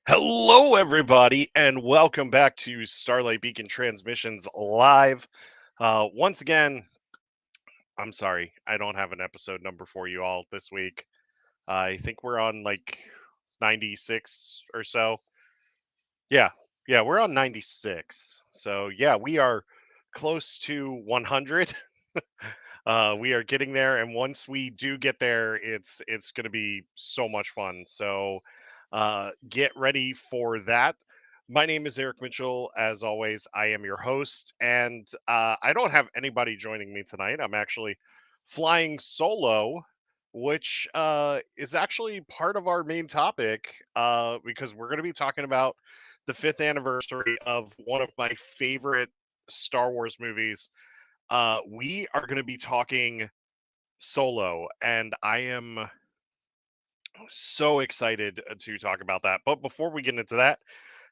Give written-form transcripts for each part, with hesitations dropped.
Hello, everybody, and welcome back to Starlight Beacon Transmissions Live. Once again, I'm sorry, I don't have an episode number for you all this week. I think we're on like 96 or so. Yeah, yeah, we're on 96. So, yeah, we are close to 100. We are getting there, and once we do get there, it's going to be so much fun. So, get ready for that. My name is Eric Mitchell. As always, I am your host, and I don't have anybody joining me tonight. I'm actually flying solo, which is actually part of our main topic because we're going to be talking about the fifth anniversary of one of my favorite Star Wars movies. We are going to be talking Solo, and I am so excited to talk about that. But before we get into that,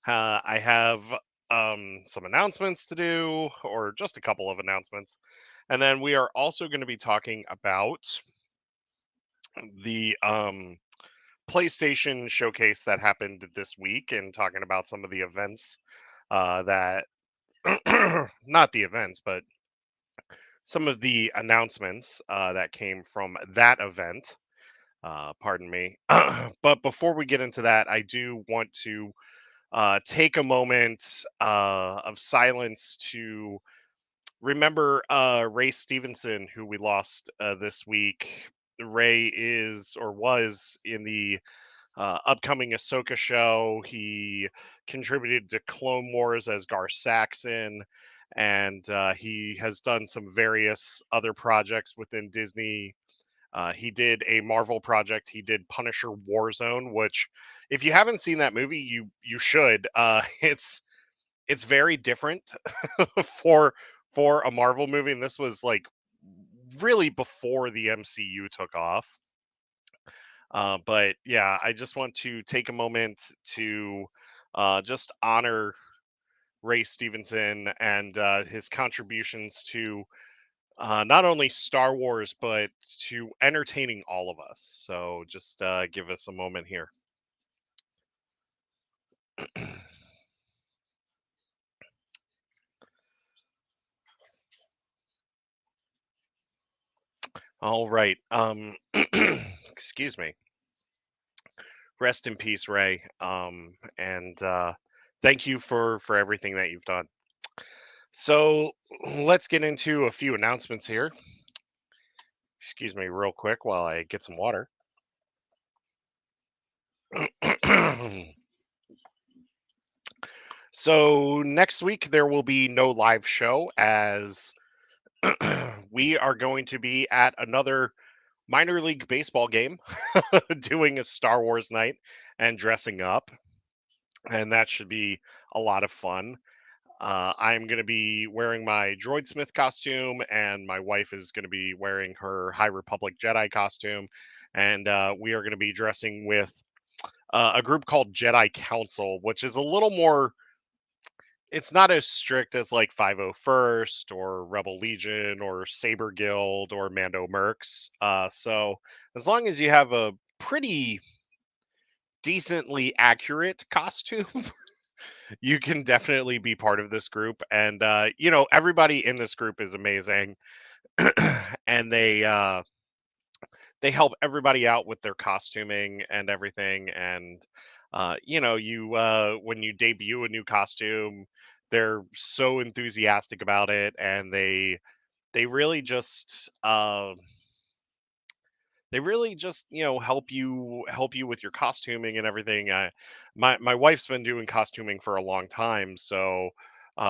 I have some announcements to do, or just a couple of announcements. And then we are also going to be talking about the PlayStation showcase that happened this week and talking about some of the events that, not the events, but some of the announcements that came from that event. Pardon me. But before we get into that, I do want to take a moment of silence to remember Ray Stevenson, who we lost this week. Ray is or was in the upcoming Ahsoka show. He contributed to Clone Wars as Gar Saxon, and he has done some various other projects within Disney. He did a Marvel project. He did Punisher Warzone, which, if you haven't seen that movie, you should. It's very different for for a Marvel movie, and this was like really before the MCU took off. But yeah, I just want to take a moment to just honor Ray Stevenson and his contributions to not only Star Wars, but to entertaining all of us. So just give us a moment here. All right. Excuse me. Rest in peace, Ray. And thank you for everything that you've done. So let's get into a few announcements here. Excuse me, real quick while I get some water. So next week there will be no live show as we are going to be at another minor league baseball game doing a Star Wars night and dressing up, and that should be a lot of fun. I'm going to be wearing my Droidsmith costume, and my wife is going to be wearing her High Republic Jedi costume, and we are going to be dressing with a group called Jedi Council, which is a little more. It's not as strict as like 501st or Rebel Legion or Saber Guild or Mando Mercs. So as long as you have a pretty decently accurate costume, you can definitely be part of this group. And everybody in this group is amazing, and they help everybody out with their costuming and everything. And you when you debut a new costume, they're so enthusiastic about it, and they really just help you with your costuming and everything. My wife's been doing costuming for a long time, so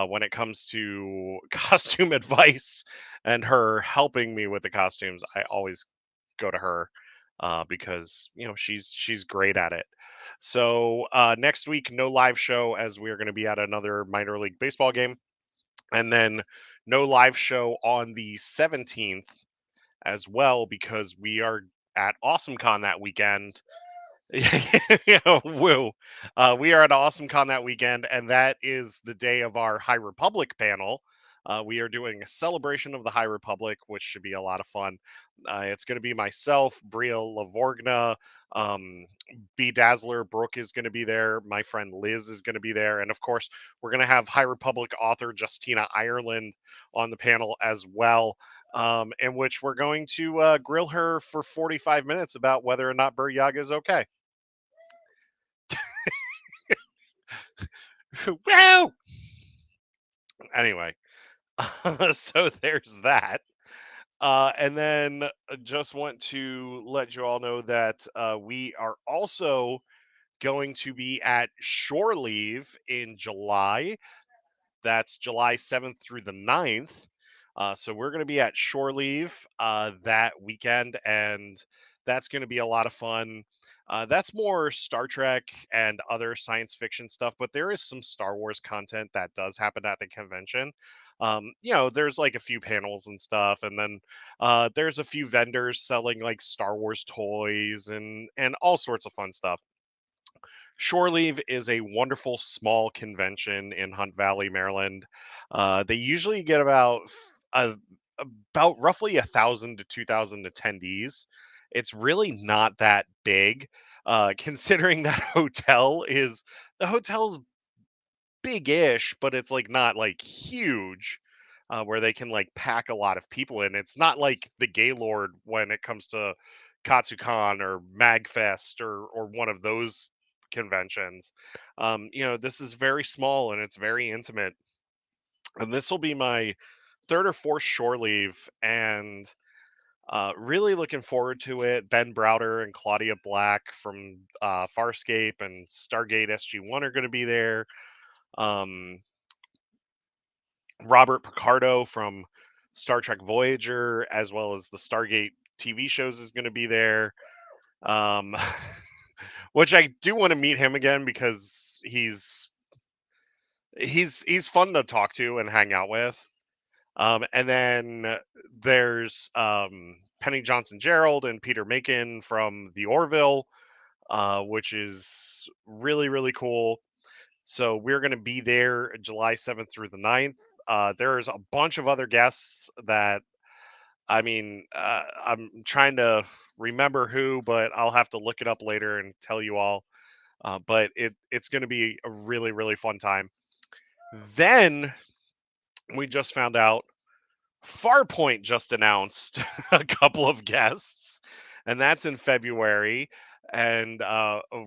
when it comes to costume advice and her helping me with the costumes, I always go to her because she's great at it. So next week, no live show as we are going to be at another minor league baseball game, and then no live show on the 17th as well because we are at AwesomeCon that weekend. Yeah, woo. We are at AwesomeCon that weekend, and that is the day of our High Republic panel. We are doing a celebration of the High Republic, which should be a lot of fun. It's going to be myself, Bria Lavorgna, um, B Dazzler, Brooke is going to be there. My friend Liz is going to be there. And of course, we're going to have High Republic author Justina Ireland on the panel as well, in which we're going to grill her for 45 minutes about whether or not Bur Yaga is okay. Wow! Anyway, so there's that. And then just want to let you all know that we are also going to be at Shore Leave in July. That's July 7th through the 9th. So we're going to be at Shore Leave that weekend, and that's going to be a lot of fun. That's more Star Trek and other science fiction stuff, but there is some Star Wars content that does happen at the convention. There's like a few panels and stuff, and then there's a few vendors selling like Star Wars toys and all sorts of fun stuff. Shore Leave is a wonderful small convention in Hunt Valley, Maryland. They usually get about roughly 1,000 to 2,000 attendees. It's really not that big, considering that the hotel's big-ish, but it's like not like huge, where they can like pack a lot of people in. It's not like the Gaylord when it comes to Katsucon or Magfest or one of those conventions. This is very small and it's very intimate. And this will be my third or fourth shore leave, and really looking forward to it. Ben Browder and Claudia Black from Farscape and Stargate SG1 are going to be there. Um, Robert Picardo from Star Trek Voyager, as well as the Stargate TV shows, is going to be there. Um, which I do want to meet him again because he's fun to talk to and hang out with. And then there's Penny Johnson Gerald and Peter Macon from the Orville, which is really really cool. So we're going to be there July 7th through the 9th. There's a bunch of other guests that, I mean, I'm trying to remember who, but I'll have to look it up later and tell you all. But it's going to be a really, really fun time. Then we just found out Farpoint just announced a couple of guests, and that's in February. And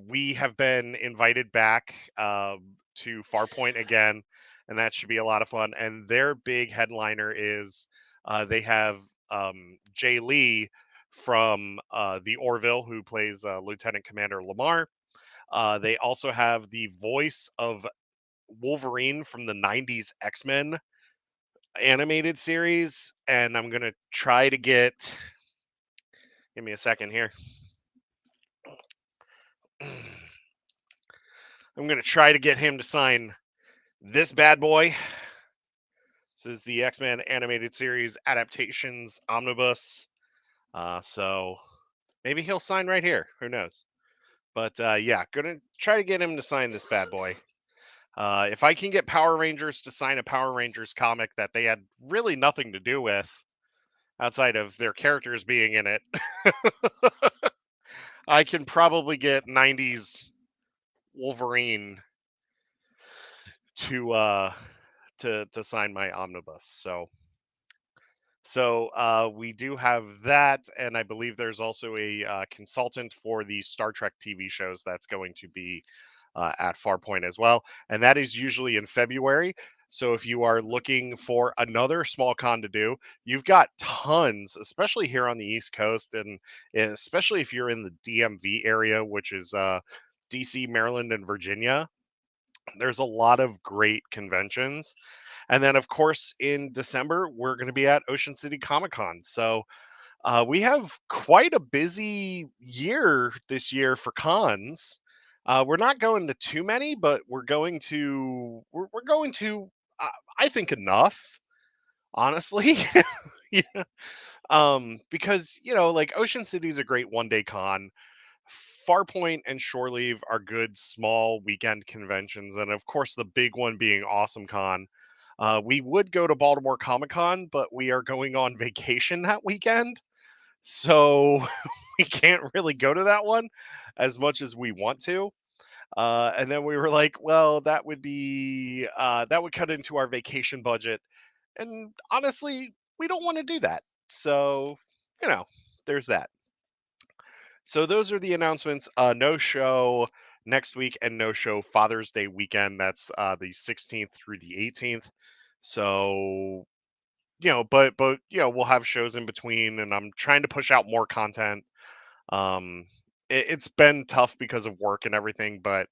we have been invited back to Farpoint again, and that should be a lot of fun. And their big headliner is they have Jay Lee from the Orville, who plays Lieutenant Commander Lamar. They also have the voice of Wolverine from the 90s X-Men animated series, and I'm gonna try to get. Give me a second here. I'm gonna try to get him to sign this bad boy. This is the X-Men animated series adaptations omnibus. So maybe he'll sign right here. Who knows? But yeah, gonna try to get him to sign this bad boy. If I can get Power Rangers to sign a Power Rangers comic that they had really nothing to do with outside of their characters being in it, I can probably get 90s Wolverine to to sign my omnibus. So we do have that, and I believe there's also a consultant for the Star Trek TV shows that's going to be at Farpoint as well, and that is usually in February. So if you are looking for another small con to do, you've got tons, especially here on the East Coast, and especially if you're in the DMV area, which is DC, Maryland, and Virginia. There's a lot of great conventions. And then, of course, in December, we're going to be at Ocean City Comic Con. So we have quite a busy year this year for cons. We're not going to too many, but we're going to uh, I think enough, honestly. Yeah. Because like Ocean City is a great one day con. Farpoint and Shore Leave are good small weekend conventions, and of course the big one being Awesome Con. We would go to Baltimore Comic Con, but we are going on vacation that weekend. So we can't really go to that one as much as we want to. And then we were like, well, that would cut into our vacation budget. And honestly, we don't want to do that. So, you know, there's that. So those are the announcements. No show next week and no show Father's Day weekend. That's the 16th through the 18th. So, we'll have shows in between, and I'm trying to push out more content. It's been tough because of work and everything, but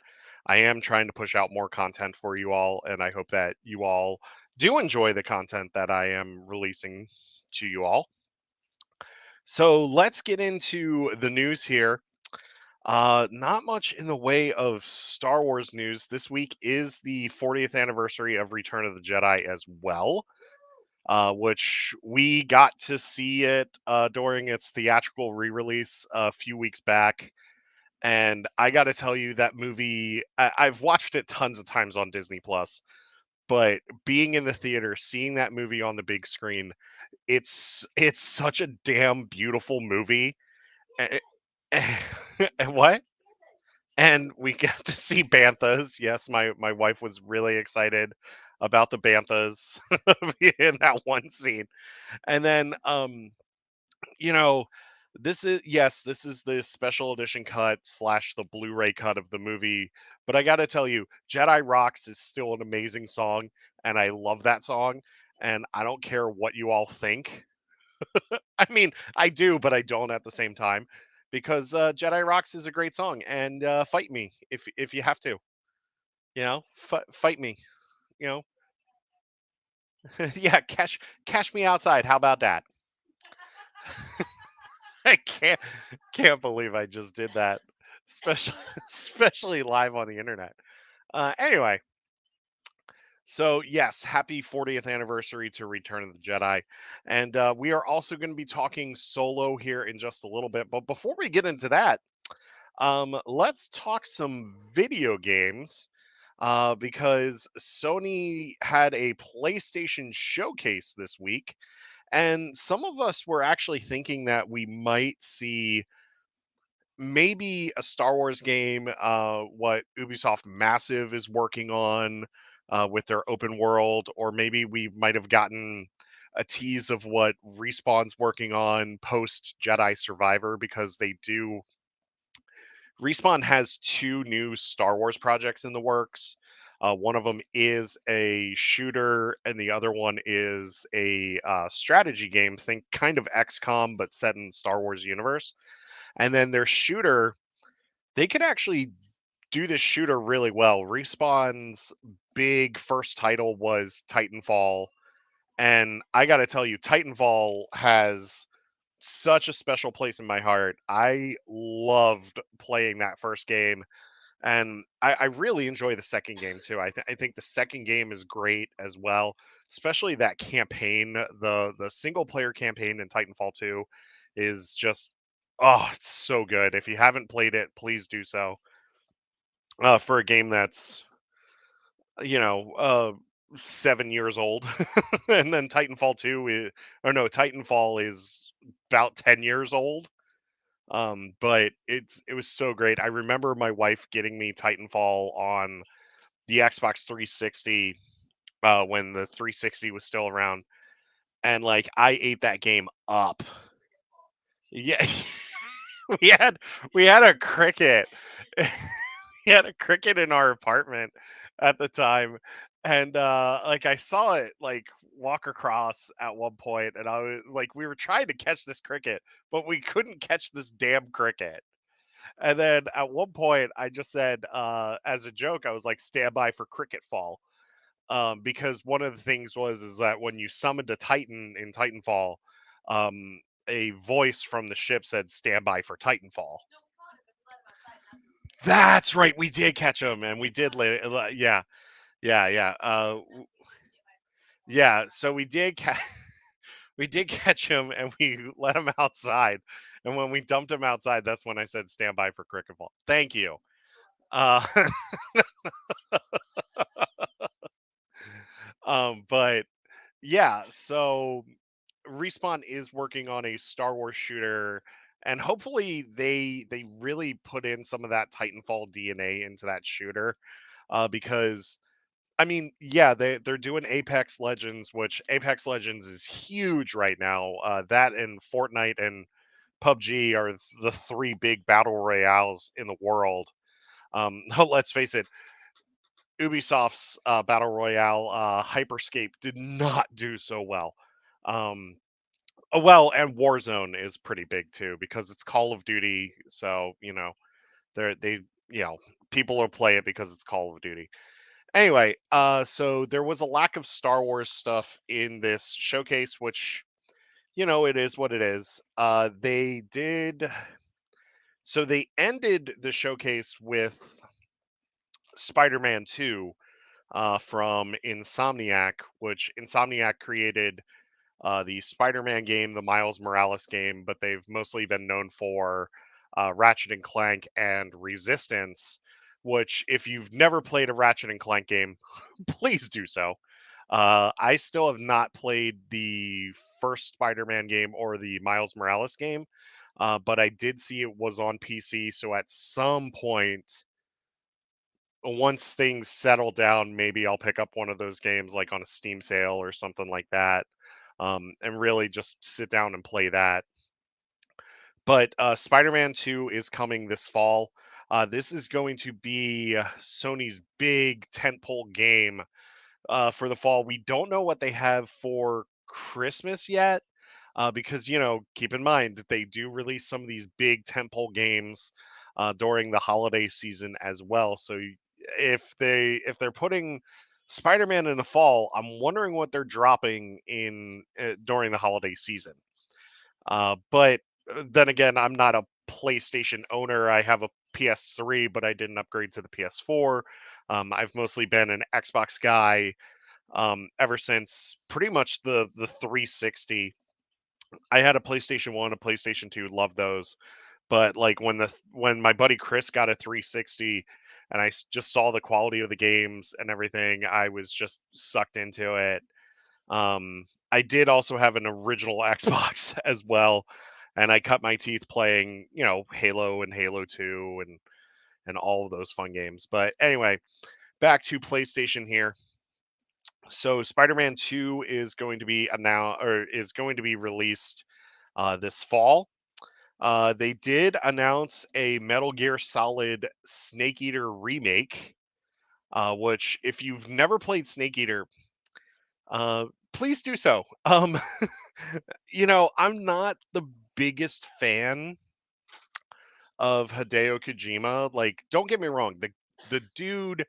I am trying to push out more content for you all, and I hope that you all do enjoy the content that I am releasing to you all. So let's get into the news here. Not much in the way of Star Wars news. This week is the 40th anniversary of Return of the Jedi as well, which we got to see it during its theatrical re-release a few weeks back. And I got to tell you, that movie, I've watched it tons of times on Disney Plus, but being in the theater, seeing that movie on the big screen, it's such a damn beautiful movie. Eh, and what? And we got to see banthas. Yes, my wife was really excited about the banthas in that one scene. And then you know, this is the special edition cut slash the Blu-ray cut of the movie. But I gotta tell you, Jedi Rocks is still an amazing song, and I love that song. And I don't care what you all think. I mean, I do, but I don't at the same time, because Jedi Rocks is a great song. And fight me if you have to. Fight me. You know, yeah, cash me outside. How about that? I can't believe I just did that, especially especially live on the internet. Anyway, so yes, happy 40th anniversary to Return of the Jedi, and we are also going to be talking solo here in just a little bit. But before we get into that, let's talk some video games. Because Sony had a PlayStation showcase this week, and some of us were actually thinking that we might see maybe a Star Wars game, what Ubisoft Massive is working on with their open world, or maybe we might have gotten a tease of what Respawn's working on post Jedi Survivor, because they do. Respawn has two new Star Wars projects in the works. One of them is a shooter, and the other one is a strategy game. Think kind of XCOM, but set in Star Wars universe. And then their shooter, they could actually do this shooter really well. Respawn's big first title was Titanfall, and I got to tell you, Titanfall has such a special place in my heart. I loved playing that first game, and I really enjoy the second game too. I think the second game is great as well, especially that campaign. The single player campaign in Titanfall 2 is just, oh, it's so good. If you haven't played it, please do so. For a game that's, you know, 7 years old, and then Titanfall 2 is, or no, Titanfall is about 10 years old. But it was so great. I remember my wife getting me Titanfall on the Xbox 360 when the 360 was still around, and like I ate that game up. Yeah, we had we had a cricket. We had a cricket in our apartment at the time, and like I saw it like walk across at one point, and I was like, we were trying to catch this cricket, but we couldn't catch this damn cricket. And then at one point, I just said, as a joke, I was like, "Stand by for cricket fall," because one of the things is that when you summoned a Titan in Titanfall, um, a voice from the ship said, "Stand by for Titanfall." That's right, we did catch him, and we did yeah, yeah, yeah. Yeah, so we did we did catch him, and we let him outside. And when we dumped him outside, that's when I said, "Stand by for cricket ball." Thank you. Uh, But yeah, so Respawn is working on a Star Wars shooter, and hopefully they really put in some of that Titanfall DNA into that shooter, because I mean, yeah, they're doing Apex Legends, which Apex Legends is huge right now. That and Fortnite and PUBG are the three big battle royales in the world. Let's face it, Ubisoft's battle royale Hyperscape did not do so well. Um, well, and Warzone is pretty big too because it's Call of Duty. So they you know people will play it because it's Call of Duty. Anyway, so there was a lack of Star Wars stuff in this showcase, which it is what it is. They ended the showcase with Spider-Man 2 from Insomniac, which Insomniac created the Spider-Man game, the Miles Morales game, but they've mostly been known for Ratchet and Clank and Resistance. Which, if you've never played a Ratchet and Clank game, please do so. I still have not played the first Spider-Man game or the Miles Morales game, but I did see it was on PC. So at some point, once things settle down, maybe I'll pick up one of those games like on a Steam sale or something like that, and really just sit down and play that. But Spider-Man 2 is coming this fall. This is going to be Sony's big tentpole game for the fall. We don't know what they have for Christmas yet, because keep in mind that they do release some of these big tentpole games during the holiday season as well. So if they're putting Spider-Man in the fall, I'm wondering what they're dropping in during the holiday season. But then again, I'm not a PlayStation owner. I have a PS3, but I didn't upgrade to the PS4. I've mostly been an Xbox guy ever since pretty much the 360. I had a PlayStation 1, a PlayStation 2, loved those. But like when my buddy Chris got a 360 and just saw the quality of the games and everything, I was just sucked into it. I did also have an original Xbox as well, and I cut my teeth playing, Halo and Halo 2 and all of those fun games. But anyway, back to PlayStation here. So Spider-Man 2 is going to be released this fall. They did announce a Metal Gear Solid Snake Eater remake, which if you've never played Snake Eater, please do so. I'm not the biggest fan of Hideo Kojima. Like, don't get me wrong, the dude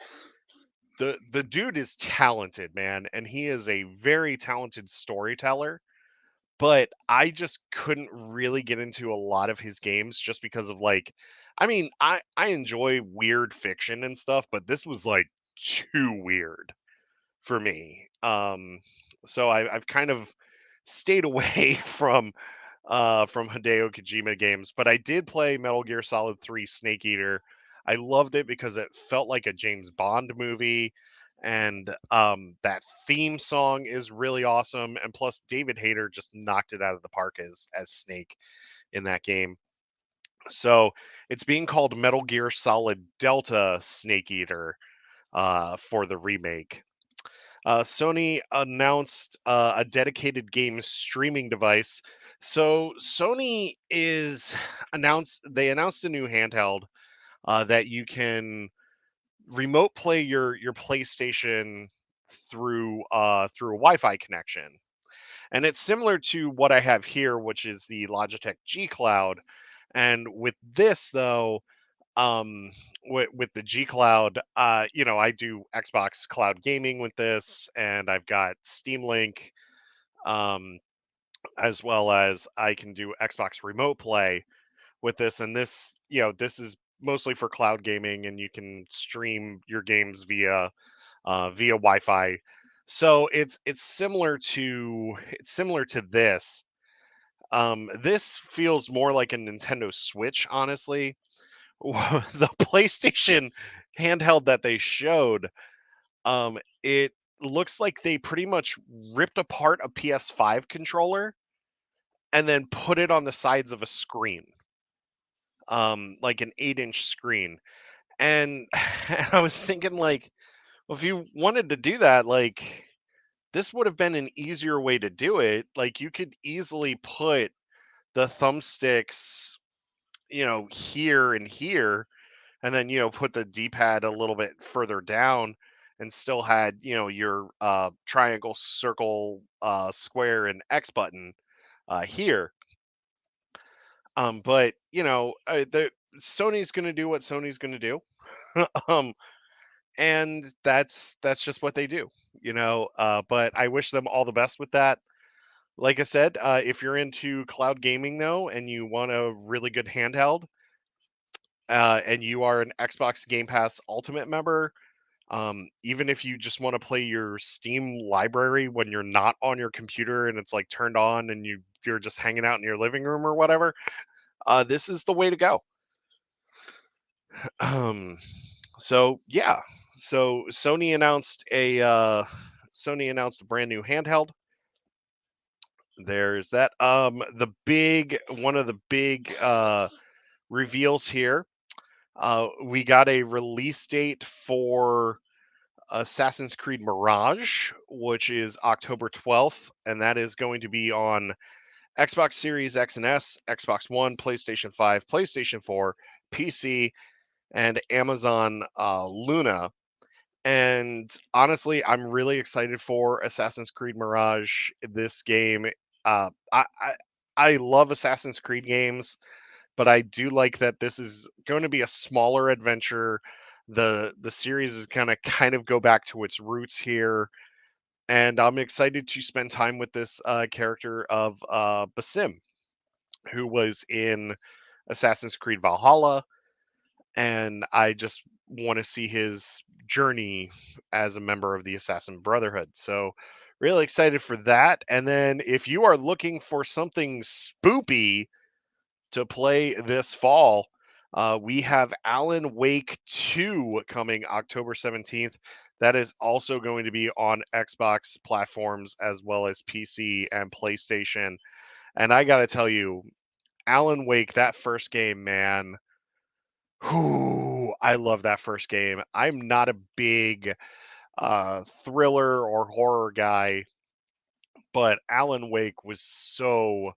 the dude is talented, man, and he is a very talented storyteller. But I just couldn't really get into a lot of his games just because of I mean, I enjoy weird fiction and stuff, but this was like too weird for me. So I've kind of stayed away from Hideo Kojima games, but I did play Metal Gear Solid 3 Snake Eater. I loved it because it felt like a James Bond movie, and that theme song is really awesome. And plus, David Hayter just knocked it out of the park as Snake in that game. So it's being called Metal Gear Solid Delta Snake Eater for the remake. Sony announced a dedicated game streaming device. So Sony is they announced a new handheld that you can remote play your PlayStation through a Wi-Fi connection. And it's similar to what I have here, which is the Logitech G Cloud. And with this though, with the G Cloud, I do Xbox Cloud gaming with this, and I've got Steam Link, um, as well as I can do Xbox Remote Play with this. And this is mostly for cloud gaming, and you can stream your games via Wi-Fi. So it's similar to this. This feels more like a Nintendo Switch, honestly. The PlayStation handheld that they showed, it looks like they pretty much ripped apart a PS5 controller and then put it on the sides of a screen, like an 8-inch screen. And I was thinking, like, well, if you wanted to do that, like, this would have been an easier way to do it. Like, you could easily put the thumbsticks, here and here, and then, put the D-pad a little bit further down and still had, your triangle, circle, square, and X button here. But, the Sony's going to do what Sony's going to do. um, and that's just what they do, but I wish them all the best with that. Like I said, if you're into cloud gaming though, and you want a really good handheld, and you are an Xbox Game Pass Ultimate member, even if you just want to play your Steam library when you're not on your computer and it's like turned on and you're just hanging out in your living room or whatever, this is the way to go. Um, so yeah, so Sony announced a brand new handheld. There's that. The big one of the big reveals here. We got a release date for Assassin's Creed Mirage, which is October 12th, and that is going to be on Xbox Series X and S, Xbox One, PlayStation 5, PlayStation 4, PC, and Amazon Luna. And honestly, I'm really excited for Assassin's Creed Mirage. This game, uh, I, I I love Assassin's Creed games, but I do like that this is going to be a smaller adventure. The series is gonna kind of go back to its roots here, and I'm excited to spend time with this character of Basim, who was in Assassin's Creed Valhalla, and I just want to see his journey as a member of the Assassin Brotherhood. So, really excited for that. And then, if you are looking for something spoopy to play this fall, we have Alan Wake 2 coming October 17th. That is also going to be on Xbox platforms as well as PC and PlayStation. And I got to tell you, Alan Wake, that first game, man, whoo, I love that first game. I'm not a big thriller or horror guy, but Alan Wake was so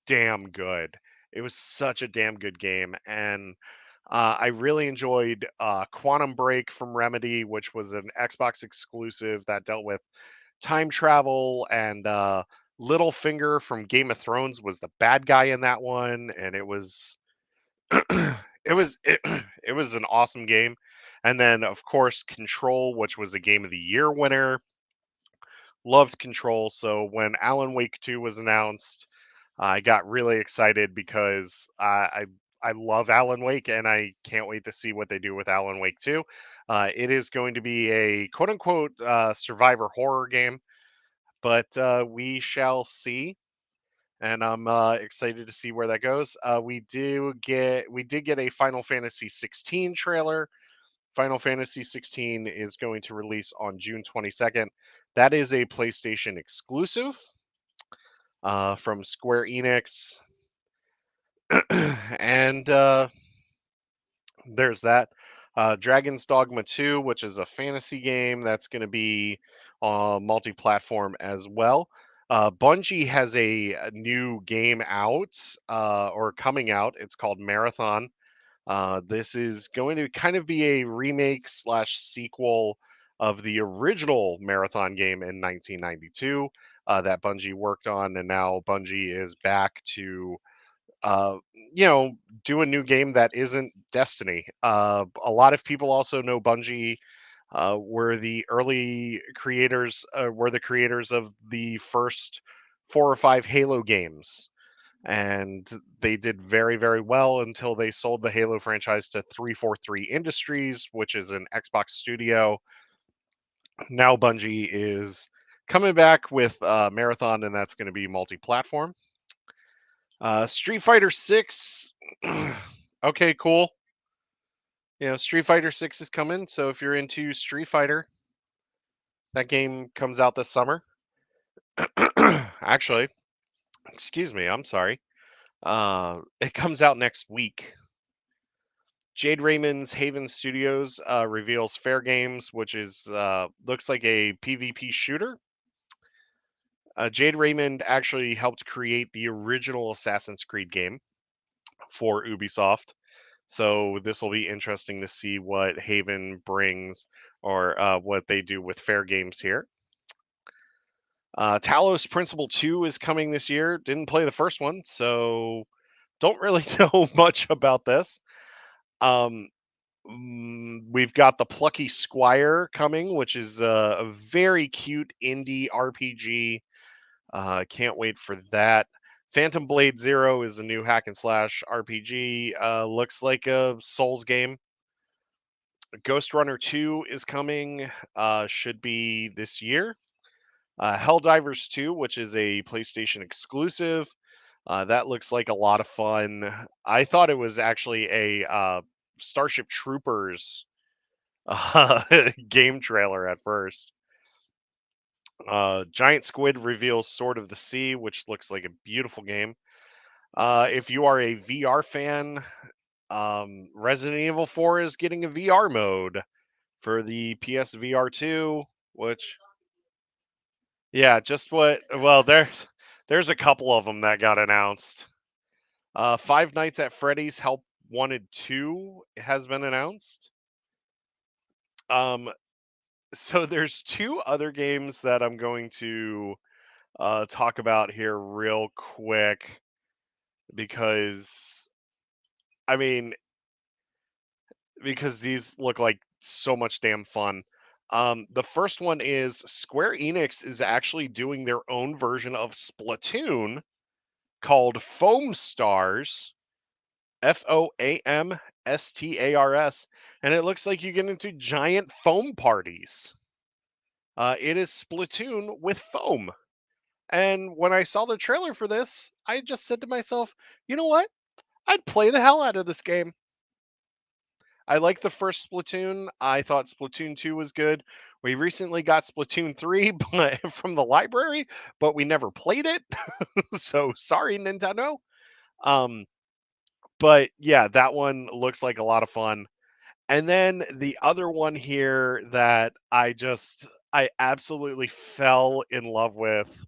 damn good. It was such a damn good game, and I really enjoyed Quantum Break from Remedy, which was an Xbox exclusive that dealt with time travel, and Littlefinger from Game of Thrones was the bad guy in that one, and it was it was an awesome game. And then of course Control, which was a Game of the Year winner. Loved Control. So when Alan Wake 2 was announced, I got really excited because I love Alan Wake and I can't wait to see what they do with Alan Wake 2. It is going to be a quote unquote survivor horror game, but we shall see. And I'm excited to see where that goes. We did get a Final Fantasy 16 trailer. Final Fantasy 16 is going to release on June 22nd. That is a PlayStation exclusive from Square Enix. And there's that. Dragon's Dogma 2, which is a fantasy game that's going to be multi platform as well. Bungie has a new game out or coming out. It's called Marathon. This is going to kind of be a remake slash sequel of the original Marathon game in 1992 that Bungie worked on, and now Bungie is back to uh, do a new game that isn't Destiny. A lot of people also know Bungie were the early creators, were the creators of the first 4 or 5 Halo games, and they did very, very well until they sold the Halo franchise to 343 Industries, which is an Xbox studio. Now Bungie is coming back with Marathon, and that's going to be multi-platform. Street Fighter 6. Okay, cool. Street Fighter 6 is coming, so if you're into Street Fighter, That game comes out this summer. Actually, excuse me, I'm sorry. It comes out next week. Jade Raymond's Haven Studios reveals Fair Games, which is looks like a PvP shooter. Jade Raymond actually helped create the original Assassin's Creed game for Ubisoft. So this will be interesting to see what Haven brings or what they do with Fair Games here. Talos Principle 2 is coming this year. Didn't play the first one, so don't really know much about this. We've got the Plucky Squire coming, which is a very cute indie RPG. Can't wait for that. Phantom Blade Zero is a new hack and slash RPG. Looks like a Souls game. Ghost Runner 2 is coming. Should be this year. Helldivers 2, which is a PlayStation exclusive. That looks like a lot of fun. I thought it was actually a Starship Troopers game trailer at first. Giant Squid reveals Sword of the Sea, which looks like a beautiful game. If you are a VR fan, Resident Evil 4 is getting a VR mode for the PSVR 2, which yeah, just what well there's a couple of them that got announced. Five Nights at Freddy's Help Wanted 2 has been announced. Um so there's two other games that I'm going to talk about here real quick because I mean because these look like so much damn fun. The first one is Square Enix is actually doing their own version of Splatoon called Foam Stars, FOAMSTARS, and it looks like you get into giant foam parties. It is Splatoon with foam. And when I saw the trailer for this, I just said to myself, you know what? I'd play the hell out of this game. I like the first Splatoon. I thought Splatoon 2 was good. We recently got Splatoon 3 but from the library, but we never played it. So sorry, Nintendo. Um, but yeah, that one looks like a lot of fun. And then the other one here that I absolutely fell in love with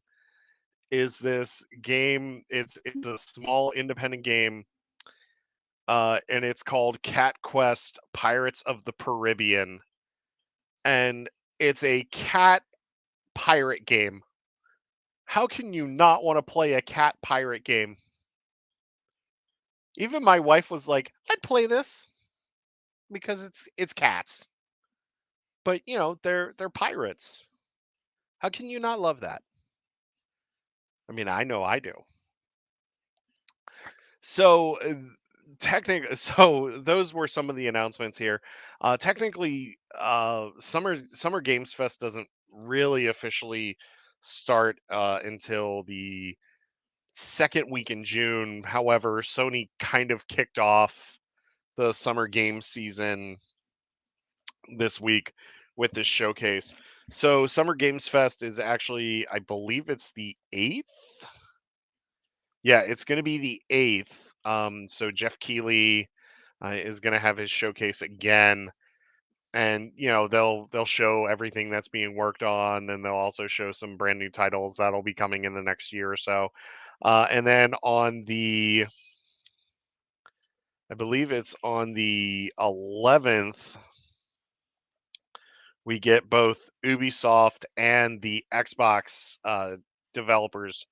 is this game. It's a small independent game, and it's called Cat Quest: Pirates of the Caribbean, and it's a cat pirate game. How can you not want to play a cat pirate game? Even my wife was like, "I'd play this because it's cats." But, you know, they're pirates. How can you not love that? I mean, I know I do. So, so those were some of the announcements here. Technically, Summer Games Fest doesn't really officially start until the second week in June. However, Sony kind of kicked off the summer game season this week with this showcase. So, Summer Games Fest is actually, I believe it's the 8th. Yeah, it's going to be the 8th. So Jeff Keighley is going to have his showcase again, and you know they'll show everything that's being worked on, and they'll also show some brand new titles that'll be coming in the next year or so. And then on the, I believe it's on the 11th, we get both Ubisoft and the Xbox developers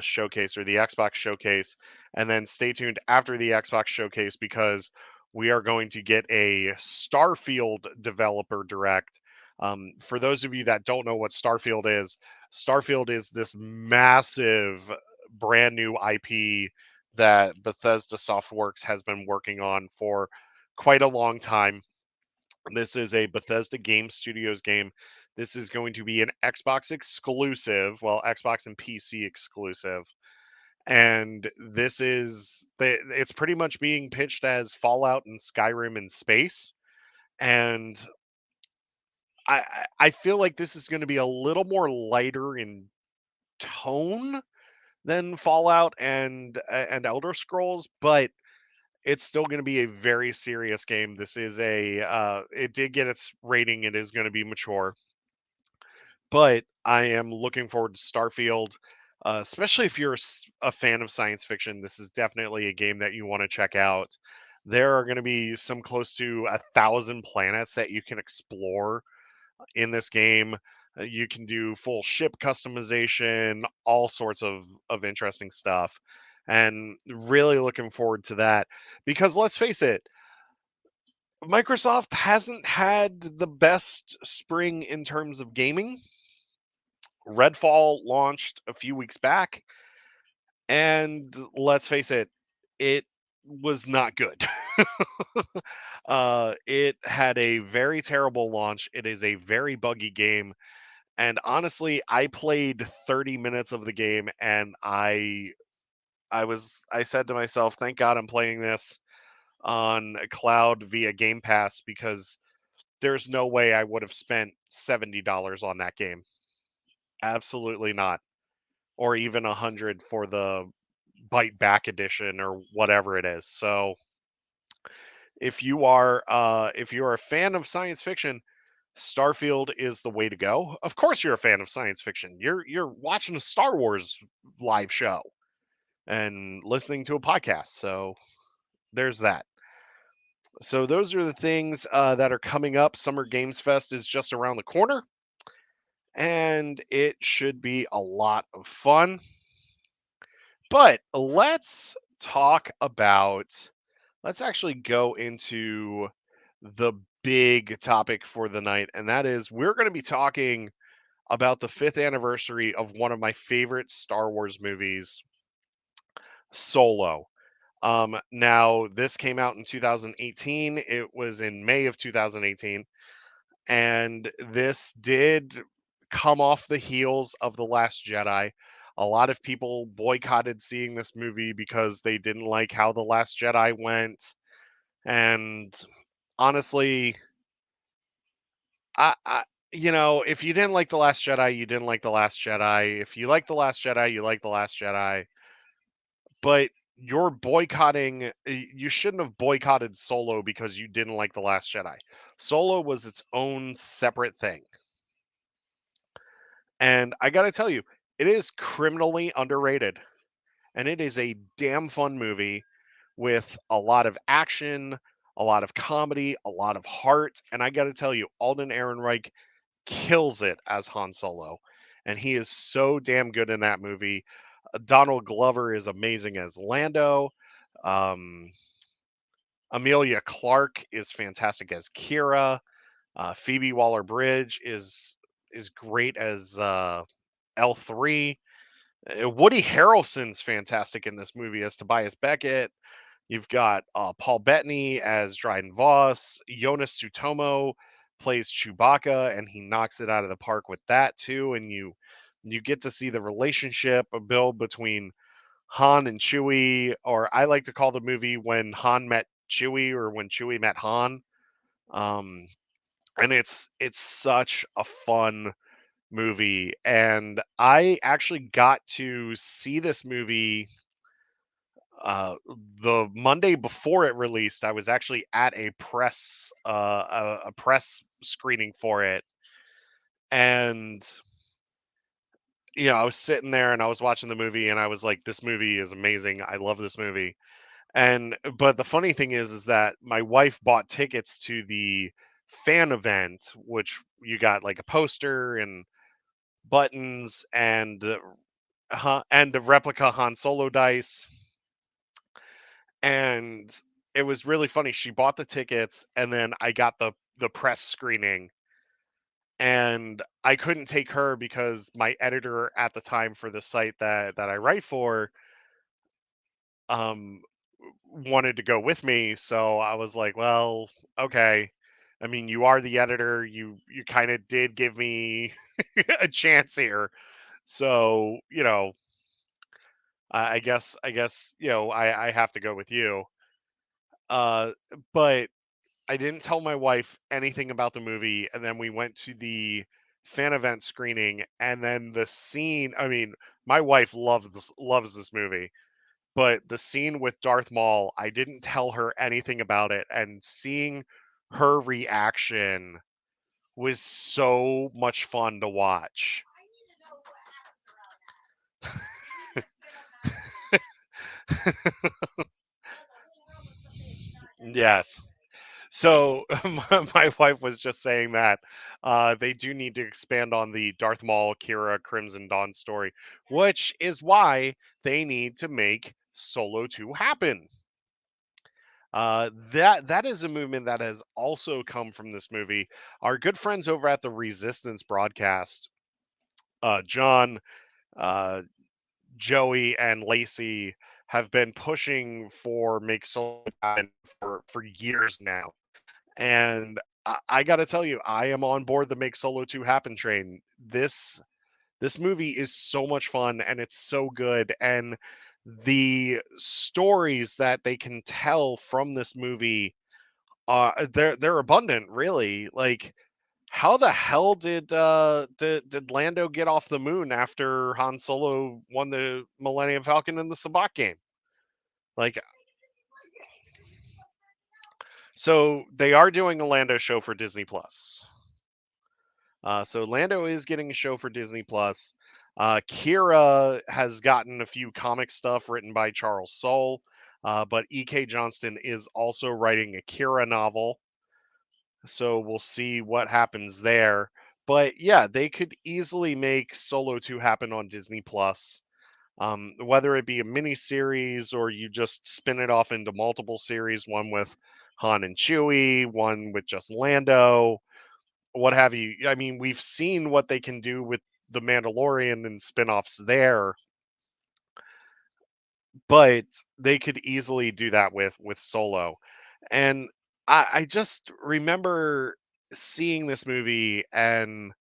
showcase or the Xbox showcase, and then stay tuned after the Xbox showcase because we are going to get a Starfield developer direct. For those of you that don't know what Starfield is this massive brand new IP that Bethesda Softworks has been working on for quite a long time. This is a Bethesda Game Studios game. This is going to be an Xbox exclusive, well, Xbox and PC exclusive. And it's pretty much being pitched as Fallout and Skyrim in space. And I feel like this is gonna be a little more lighter in tone than Fallout and Elder Scrolls, but it's still gonna be a very serious game. This is it did get its rating, it is gonna be mature, but I am looking forward to Starfield, especially if you're a fan of science fiction. This is definitely a game that you want to check out. There are going to be some close to 1,000 planets that you can explore in this game. You can do full ship customization, all sorts of interesting stuff, and really looking forward to that because let's face it, Microsoft hasn't had the best spring in terms of gaming. Redfall launched a few weeks back, and let's face it, it was not good. It had a very terrible launch. It is a very buggy game, and honestly, I played 30 minutes of the game, and I said to myself, "Thank God I'm playing this on a cloud via Game Pass because there's no way I would have spent $70 on that game. Absolutely not." Or even 100 for the bite back edition or whatever it is. So if you are a fan of science fiction, Starfield is the way to go. Of course you're a fan of science fiction. You're watching a Star Wars live show and listening to a podcast. So there's that. So those are the things that are coming up. Summer Games Fest is just around the corner, and it should be a lot of fun. But let's actually go into the big topic for the night, and that is we're going to be talking about the fifth anniversary of one of my favorite Star Wars movies, Solo. Now this came out in 2018. It was in May of 2018, and this did come off the heels of The Last Jedi. A lot of people boycotted seeing this movie because they didn't like how The Last Jedi went. And honestly, I if you didn't like The Last Jedi, you didn't like The Last Jedi. If you like The Last Jedi, you like The Last Jedi. But you're boycotting, you shouldn't have boycotted Solo because you didn't like The Last Jedi. Solo was its own separate thing. And I got to tell you, it is criminally underrated. And it is a damn fun movie with a lot of action, a lot of comedy, a lot of heart. And I got to tell you, Alden Ehrenreich kills it as Han Solo. And he is so damn good in that movie. Donald Glover is amazing as Lando. Um, Amelia Clark is fantastic as Kira. Phoebe Waller-Bridge is great as L3. Woody Harrelson's fantastic in this movie as Tobias Beckett. You've got Paul Bettany as Dryden Voss. Jonas Sutomo plays Chewbacca, and he knocks it out of the park with that too. And you get to see the relationship build between Han and Chewie, or I like to call the movie when Han met Chewie or when Chewie met Han. Um, and it's such a fun movie, and I actually got to see this movie uh the Monday before it released. I was actually at a press screening for it, and I was sitting there and I was watching the movie and I was like, this movie is amazing. I love this movie. And but the funny thing is that my wife bought tickets to the fan event, which you got like a poster and buttons and the replica Han Solo dice. And it was really funny. She bought the tickets, and then I got the press screening, and I couldn't take her because my editor at the time for the site that I write for um wanted to go with me. So I was like, well, okay. I mean, you are the editor. You kind of did give me a chance here. So, I guess I have to go with you. Uh, but I didn't tell my wife anything about the movie, and then we went to the fan event screening, and then the scene. I mean, my wife loves this movie, but the scene with Darth Maul, I didn't tell her anything about it, and seeing her reaction was so much fun to watch. Yes. So my wife was just saying that they do need to expand on the Darth Maul, Kira, Crimson Dawn story, which is why they need to make Solo 2 happen. That is a movement that has also come from this movie. Our good friends over at the Resistance broadcast, John, uh, Joey, and Lacey, have been pushing for make Solo happen for years now. And I got to tell you, I am on board the make Solo 2 happen train. This movie is so much fun and it's so good, and the stories that they can tell from this movie, they're abundant, really. Like, how the hell did Lando get off the moon after Han Solo won the Millennium Falcon in the Sabacc game? Like, so they are doing a Lando show for Disney Plus. So Lando is getting a show for Disney Plus. Kira has gotten a few comic stuff written by Charles Soule, but E.K. Johnston is also writing a Kira novel. So we'll see what happens there. But yeah, they could easily make Solo 2 happen on Disney Plus. Whether it be a mini series or you just spin it off into multiple series, one with Han and Chewie, one with just Lando, what have you. I mean, we've seen what they can do with The Mandalorian and spin-offs there, but they could easily do that with Solo. And I just remember seeing this movie, and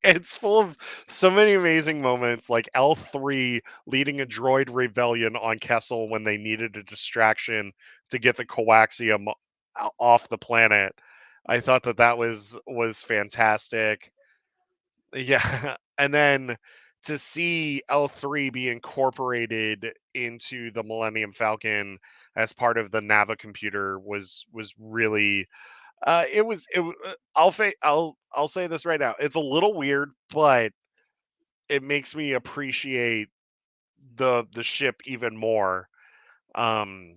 it's full of so many amazing moments, like L3 leading a droid rebellion on Kessel when they needed a distraction to get the coaxium off the planet. I thought that was fantastic. Yeah, and then to see L3 be incorporated into the Millennium Falcon as part of the Nava computer was really I'll say this right now. It's a little weird, but it makes me appreciate the ship even more. Um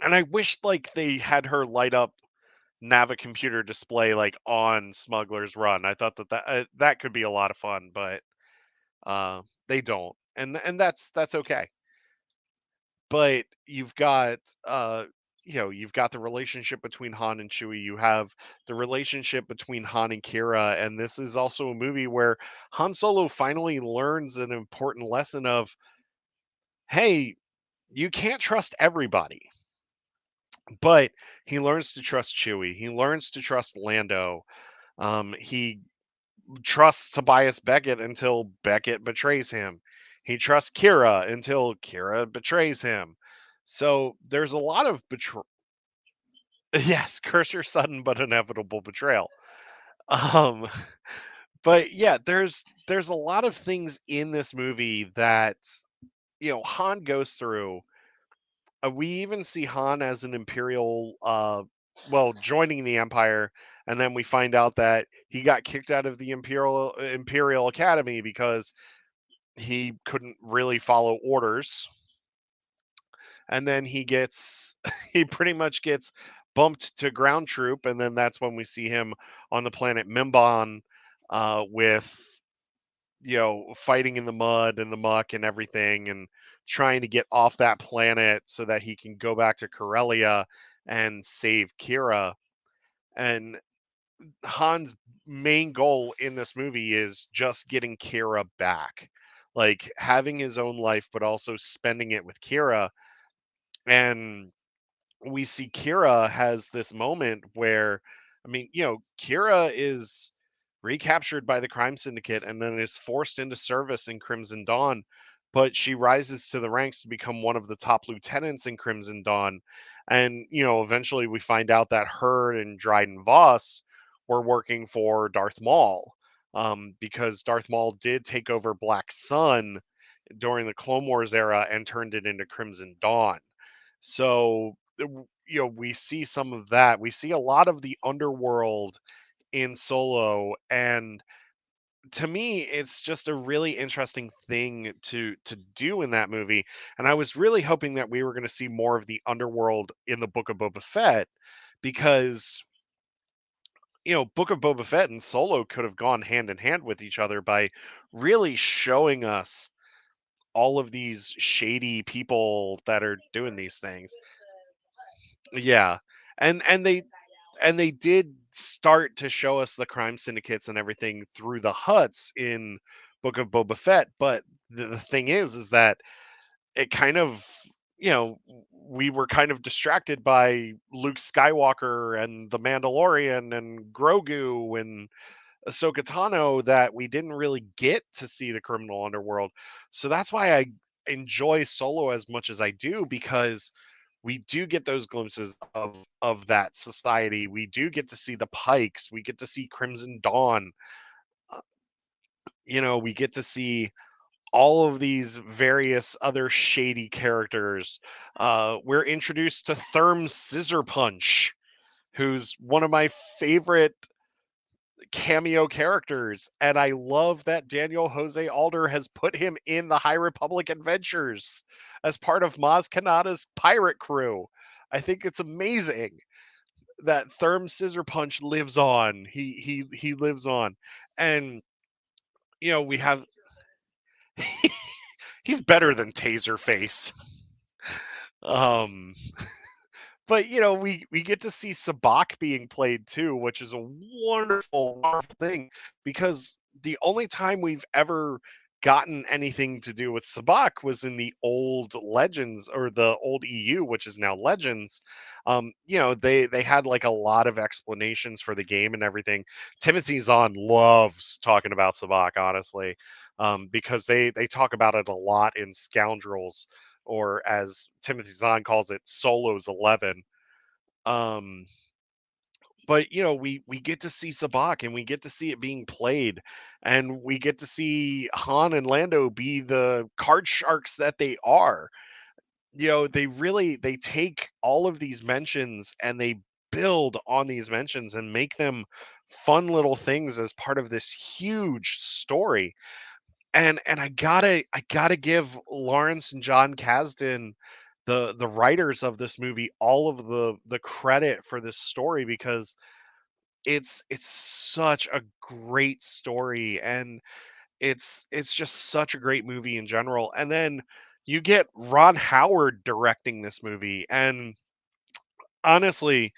and I wish like they had her light up Nava computer display like on Smuggler's Run. I thought that could be a lot of fun, but they don't, and that's okay. But you've got you've got the relationship between Han and Chewie. You have the relationship between Han and Kira, and this is also a movie where Han Solo finally learns an important lesson of, hey, you can't trust everybody. But he learns to trust Chewie. He learns to trust Lando. He trusts Tobias Beckett until Beckett betrays him. He trusts Kira until Kira betrays him. So there's a lot of yes, curse your sudden but inevitable betrayal. Um, but yeah, there's a lot of things in this movie that Han goes through. We even see Han as an Imperial, well, joining the Empire, and then we find out that he got kicked out of the Imperial Academy because he couldn't really follow orders, and then he gets he pretty much gets bumped to ground troop, and then that's when we see him on the planet Mimban, with fighting in the mud and the muck and everything, and trying to get off that planet so that he can go back to Corellia and save Kira. And Han's main goal in this movie is just getting Kira back, like having his own life, but also spending it with Kira. And we see Kira has this moment where, I mean, Kira is recaptured by the crime syndicate and then is forced into service in Crimson Dawn, but she rises to the ranks to become one of the top lieutenants in Crimson Dawn. And eventually we find out that her and Dryden Voss were working for Darth Maul, because Darth Maul did take over Black Sun during the Clone Wars era and turned it into Crimson Dawn. So we see some of that. We see a lot of the underworld in Solo, and to me it's just a really interesting thing to do in that movie. And I was really hoping that we were going to see more of the underworld in the Book of Boba Fett, because Book of Boba Fett and Solo could have gone hand in hand with each other by really showing us all of these shady people that are doing these things. Yeah. And they did start to show us the crime syndicates and everything through the huts in Book of Boba Fett, but the thing is that it kind of, we were kind of distracted by Luke Skywalker and the Mandalorian and Grogu and Ahsoka Tano, that we didn't really get to see the criminal underworld. So that's why I enjoy Solo as much as I do, because we do get those glimpses of that society. We do get to see the Pikes. We get to see Crimson Dawn. uh, we get to see all of these various other shady characters. We're introduced to Therm Scissor Punch, who's one of my favorite cameo characters, and I love that Daniel Jose Alder has put him in the High Republic Adventures as part of Maz Kanata's pirate crew. I think it's amazing that Therm Scissor Punch lives on. He lives on. And we have he's better than Taserface. Um but we get to see Sabak being played too, which is a wonderful, wonderful thing, because the only time we've ever gotten anything to do with Sabak was in the old Legends, or the old EU, which is now Legends. They had like a lot of explanations for the game and everything. Timothy Zahn loves talking about Sabak, honestly, because they talk about it a lot in Scoundrels, or as Timothy Zahn calls it, Solos 11. Um, but we get to see Sabak, and we get to see it being played, and we get to see Han and Lando be the card sharks that they are. They take all of these mentions and they build on these mentions and make them fun little things as part of this huge story. And I gotta give Lawrence and John Kasdan, the writers of this movie, all of the credit for this story, because it's such a great story, and it's just such a great movie in general. And then you get Ron Howard directing this movie, and honestly,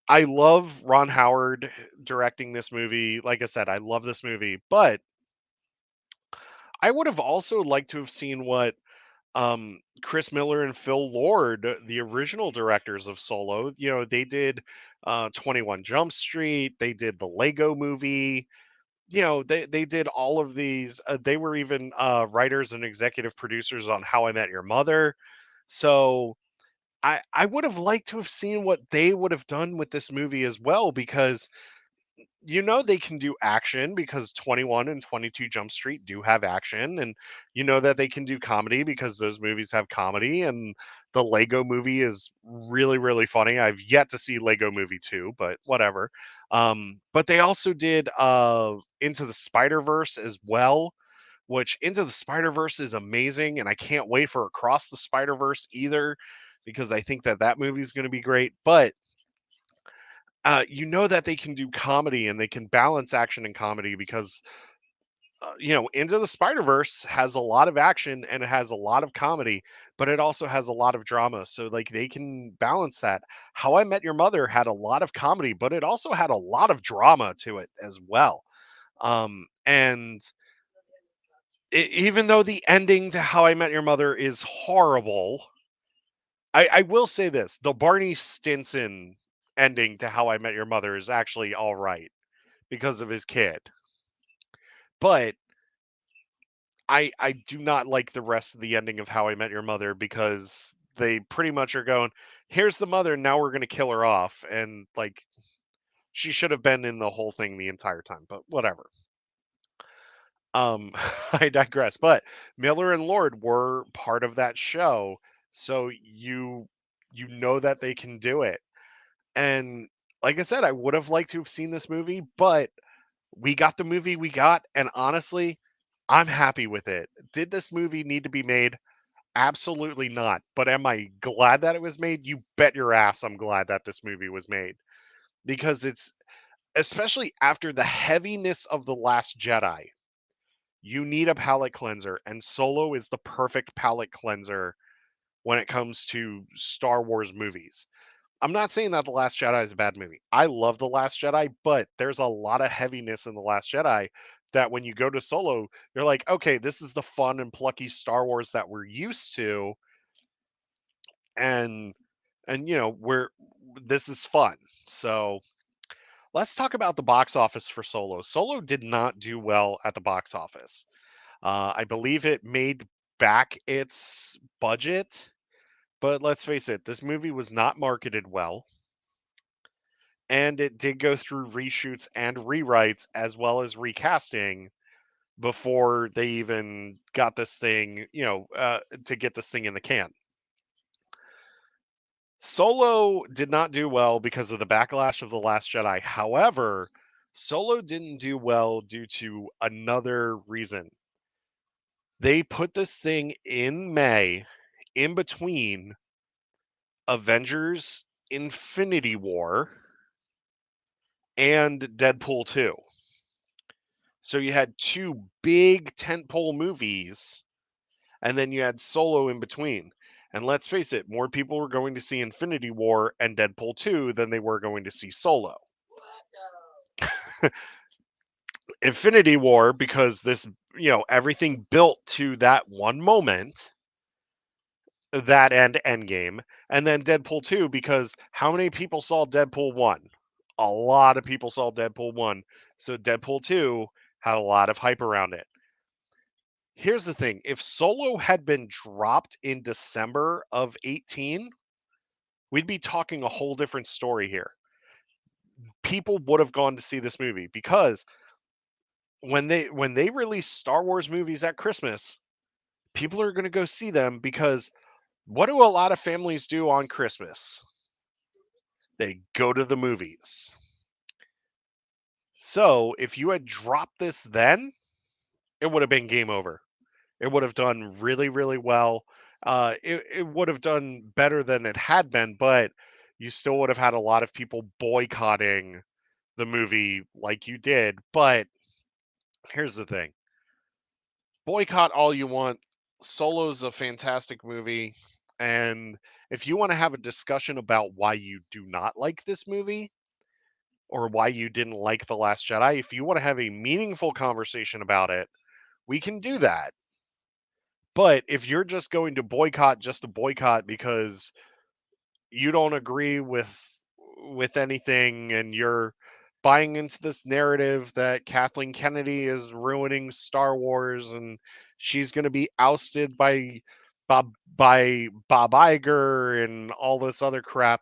I love Ron Howard directing this movie. Like I said, I love this movie, but I would have also liked to have seen what Chris Miller and Phil Lord, the original directors of Solo, they did 21 Jump Street, they did the Lego movie, they did all of these. They were even writers and executive producers on How I Met Your Mother. So I would have liked to have seen what they would have done with this movie as well, because they can do action, because 21 and 22 Jump Street do have action, and that they can do comedy because those movies have comedy, and the Lego movie is really, really funny. I've yet to see Lego Movie 2, but whatever. But they also did Into the Spider-Verse as well, which Into the Spider-Verse is amazing, and I can't wait for Across the Spider-Verse either, because I think that movie is going to be great. But that they can do comedy, and they can balance action and comedy, because Into the Spider Verse has a lot of action and it has a lot of comedy, but it also has a lot of drama. So like they can balance that. How I Met Your Mother had a lot of comedy, but it also had a lot of drama to it as well. And even though the ending to How I Met Your Mother is horrible, I will say this: the Barney Stinson ending to How I Met Your Mother is actually all right because of his kid. But I do not like the rest of the ending of How I Met Your Mother, because they pretty much are going, here's the mother, now we're gonna kill her off, and like she should have been in the whole thing the entire time, but whatever. I digress. But Miller and Lord were part of that show, so you know that they can do it. And like I said, I would have liked to have seen this movie, but we got the movie we got, and honestly, I'm happy with it. Did this movie need to be made? Absolutely not. But am I glad that it was made? You bet your ass I'm glad that this movie was made. Because it's especially after the heaviness of The Last Jedi, you need a palate cleanser, and Solo is the perfect palate cleanser when it comes to Star Wars movies. I'm not saying that The Last Jedi is a bad movie. I love The Last Jedi, but there's a lot of heaviness in The Last Jedi that when you go to Solo, you're like, okay, this is the fun and plucky Star Wars that we're used to, and you know, we're this is fun. So let's talk about the box office for Solo. Solo did not do well at the box office. I believe it made back its budget, but let's face it, this movie was not marketed well, and it did go through reshoots and rewrites as well as recasting before they even got this thing, to get this thing in the can. Solo did not do well because of the backlash of The Last Jedi. However, Solo didn't do well due to another reason. They put this thing in May in between Avengers Infinity War and Deadpool 2. So you had two big tentpole movies, and then you had Solo in between. And let's face it, more people were going to see Infinity War and Deadpool 2 than they were going to see Solo. Infinity War, because this, everything built to that one moment, that and Endgame, and then Deadpool 2, because how many people saw Deadpool 1? A lot of people saw Deadpool 1. So Deadpool 2 had a lot of hype around it. Here's the thing, if Solo had been dropped in December of 18, we'd be talking a whole different story here. People would have gone to see this movie because when they release Star Wars movies at Christmas, people are going to go see them because what do a lot of families do on Christmas? They go to the movies. So if you had dropped this then, it would have been game over. It would have done really, really well. It would have done better than it had been, but you still would have had a lot of people boycotting the movie like you did. But here's the thing, boycott all you want. Solo's a fantastic movie. And if you want to have a discussion about why you do not like this movie, or why you didn't like The Last Jedi, if you want to have a meaningful conversation about it, we can do that. But if you're just going to boycott just to boycott because you don't agree with anything and you're buying into this narrative that Kathleen Kennedy is ruining Star Wars and she's going to be ousted by Bob Iger and all this other crap,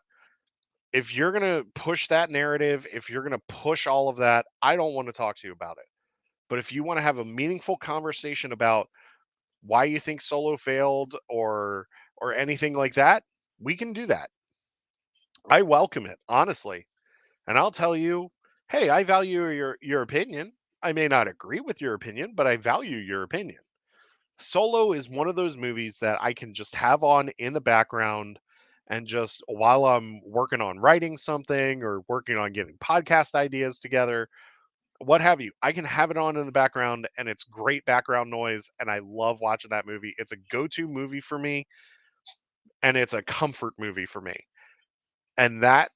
if you're going to push that narrative, if you're going to push all of that, I don't want to talk to you about it. But if you want to have a meaningful conversation about why you think Solo failed or anything like that, we can do that. I welcome it, honestly. And I'll tell you, hey, I value your opinion. I may not agree with your opinion, but I value your opinion. Solo is one of those movies that I can just have on in the background and just while I'm working on writing something or working on getting podcast ideas together, what have you, I can have it on in the background and it's great background noise and I love watching that movie. It's a go-to movie for me and it's a comfort movie for me. And that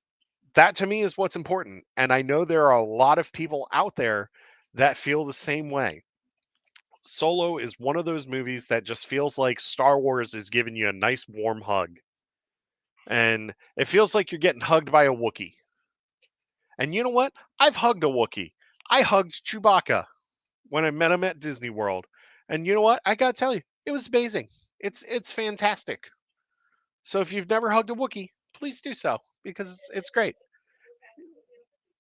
to me is what's important. And I know there are a lot of people out there that feel the same way. Solo is one of those movies that just feels like Star Wars is giving you a nice warm hug. And it feels like you're getting hugged by a Wookiee. And you know what? I've hugged a Wookiee. I hugged Chewbacca when I met him at Disney World. And you know what? I gotta tell you, it was amazing. It's fantastic. So if you've never hugged a Wookiee, please do so because it's great.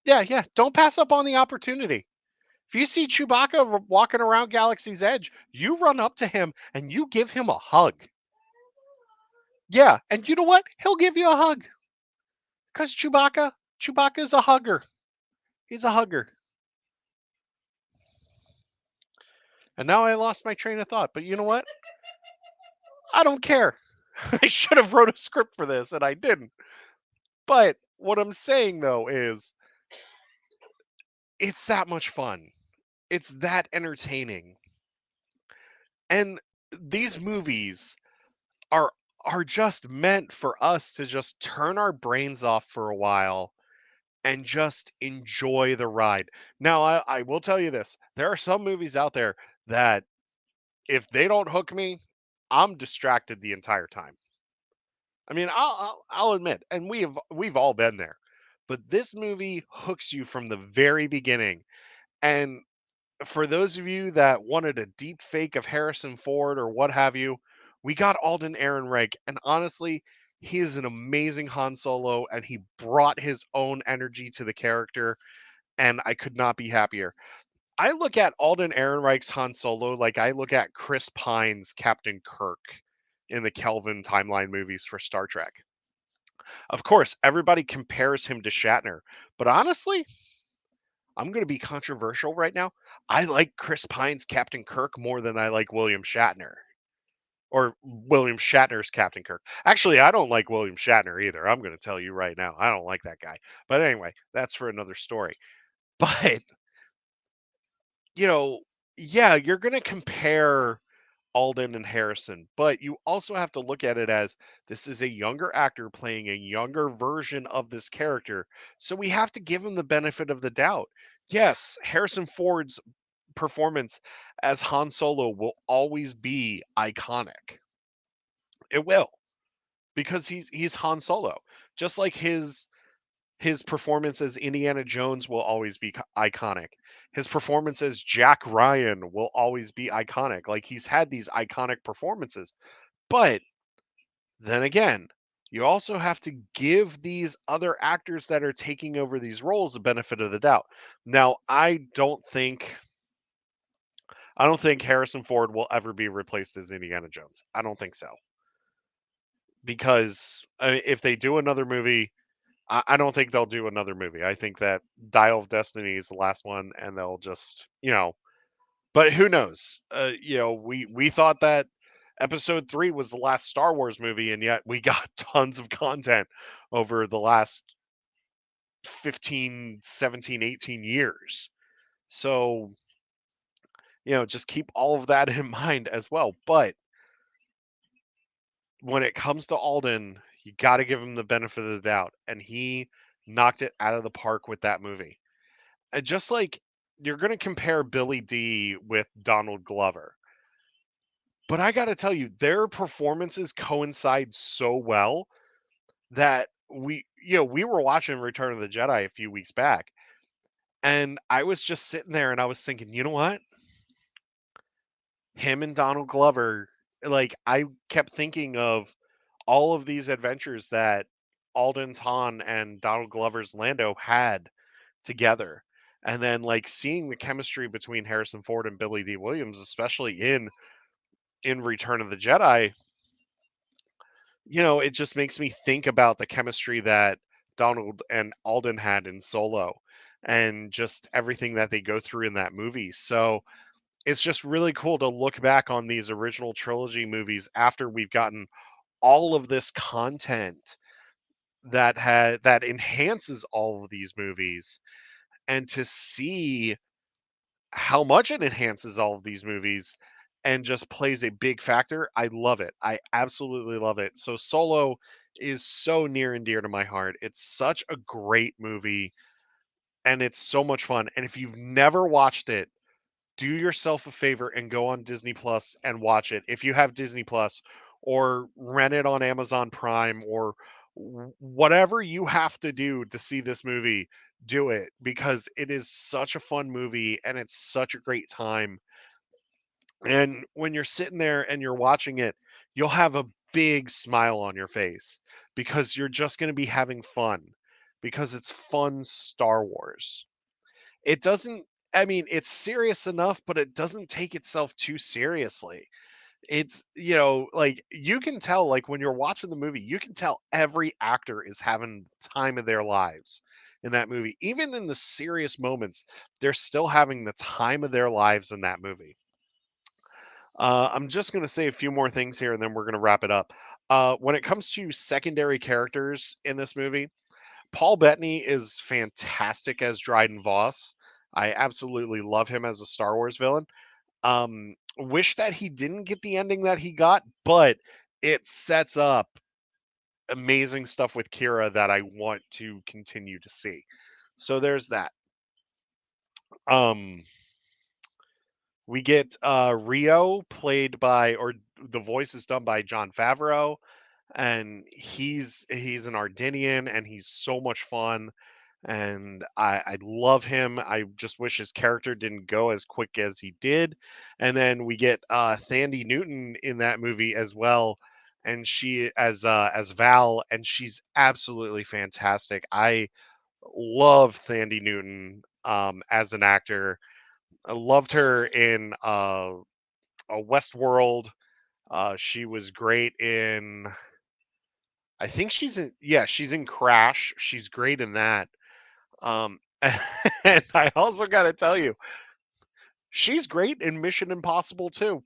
Yeah, yeah. Don't pass up on the opportunity. If you see Chewbacca walking around Galaxy's Edge, you run up to him and you give him a hug. Yeah, and you know what? He'll give you a hug because Chewbacca's a hugger. He's a hugger. And now I lost my train of thought. But you know what? I don't care. I should have wrote a script for this and I didn't. But what I'm saying though is it's that much fun. It's that entertaining. And these movies are are just meant for us to just turn our brains off for a while and just enjoy the ride. Now, I will tell you this. There are some movies out there that if they don't hook me, I'm distracted the entire time. I mean, I'll admit, and we've all been there. But this movie hooks you from the very beginning. And for those of you that wanted a deep fake of Harrison Ford or what have you, we got Alden Ehrenreich, and honestly, he is an amazing Han Solo, and he brought his own energy to the character, and I could not be happier. I look at Alden Ehrenreich's Han Solo like I look at Chris Pine's Captain Kirk in the Kelvin timeline movies for Star Trek. Of course, everybody compares him to Shatner, but honestly, I'm going to be controversial right now. I like Chris Pine's Captain Kirk more than I like William Shatner or William Shatner's Captain Kirk. Actually, I don't like William Shatner either. I'm going to tell you right now. I don't like that guy. But anyway, that's for another story. But, you know, yeah, you're going to compare Alden and Harrison, but you also have to look at it as this is a younger actor playing a younger version of this character. So we have to give him the benefit of the doubt. Yes, Harrison Ford's performance as Han Solo will always be iconic. It will because he's Han Solo. Just like his performance as Indiana Jones will always be iconic. His performance as Jack Ryan will always be iconic. Like he's had these iconic performances. But then again, you also have to give these other actors that are taking over these roles the benefit of the doubt. Now, I don't think Harrison Ford will ever be replaced as Indiana Jones. I don't think so. Because if they do another movie, I don't think they'll do another movie. I think that Dial of Destiny is the last one, and they'll just. But who knows? We thought that Episode 3 was the last Star Wars movie, and yet we got tons of content over the last 15, 17, 18 years. So, just keep all of that in mind as well. But when it comes to Alden, you got to give him the benefit of the doubt, and he knocked it out of the park with that movie. And just like you're going to compare Billy D with Donald Glover, but I got to tell you, their performances coincide so well that we were watching Return of the Jedi a few weeks back, and I was just sitting there and I was thinking, you know what? Him and Donald Glover, like I kept thinking of all of these adventures that Alden's Han and Donald Glover's Lando had together. And then like seeing the chemistry between Harrison Ford and Billy D. Williams, especially in Return of the Jedi, it just makes me think about the chemistry that Donald and Alden had in Solo and just everything that they go through in that movie. So it's just really cool to look back on these original trilogy movies after we've gotten all of this content that enhances all of these movies and to see how much it enhances all of these movies and just plays a big factor. I love it. I absolutely love it. So Solo is so near and dear to my heart. It's such a great movie and it's so much fun. And if you've never watched it, do yourself a favor and go on Disney Plus and watch it. If you have Disney Plus or rent it on Amazon Prime or whatever you have to do to see this movie, do it because it is such a fun movie and it's such a great time. And when you're sitting there and you're watching it, you'll have a big smile on your face because you're just going to be having fun because it's fun Star Wars. It doesn't, I mean, it's serious enough, but it doesn't take itself too seriously. It's, like you can tell, like when you're watching the movie, you can tell every actor is having the time of their lives in that movie. Even in the serious moments, they're still having the time of their lives in that movie. I'm just going to say a few more things here and then we're going to wrap it up. When it comes to secondary characters in this movie, Paul Bettany is fantastic as Dryden Voss. I absolutely love him as a Star Wars villain. Wish that he didn't get the ending that he got, but it sets up amazing stuff with Kira that I want to continue to see. So there's that. Um, we get Rio played by, or the voice is done by John Favreau, and he's an Ardennian, and he's so much fun, and I love him. I just wish his character didn't go as quick as he did. And then we get Thandie Newton in that movie as well, and she as Val, and she's absolutely fantastic. I love Thandie Newton as an actor. I loved her in a Westworld. She was great in. I think she's in Crash. She's great in that. Um, and I also got to tell you, she's great in Mission Impossible too.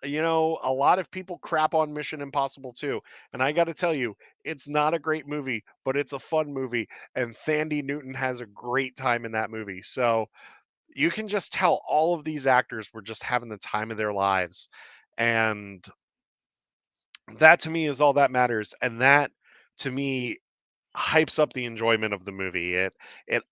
A lot of people crap on Mission Impossible too, and I got to tell you, it's not a great movie, but it's a fun movie, and Thandie Newton has a great time in that movie. So you can just tell all of these actors were just having the time of their lives, and that to me is all that matters, and that to me hypes up the enjoyment of the movie. It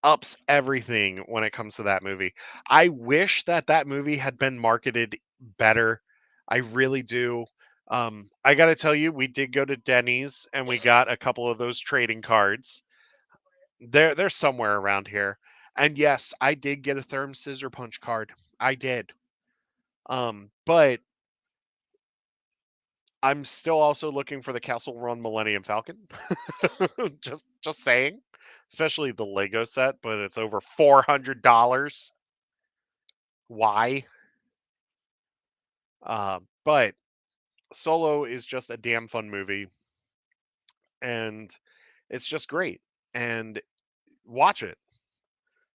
ups everything when it comes to that movie. I wish that that movie had been marketed better. I really do. I got to tell you, we did go to Denny's and we got a couple of those trading cards. They're somewhere around here. And yes, I did get a Therm Scissor Punch card. I did. But I'm still also looking for the Castle Run Millennium Falcon. just saying. Especially the Lego set, but it's over $400. Why? But Solo is just a damn fun movie, and it's just great. And watch it.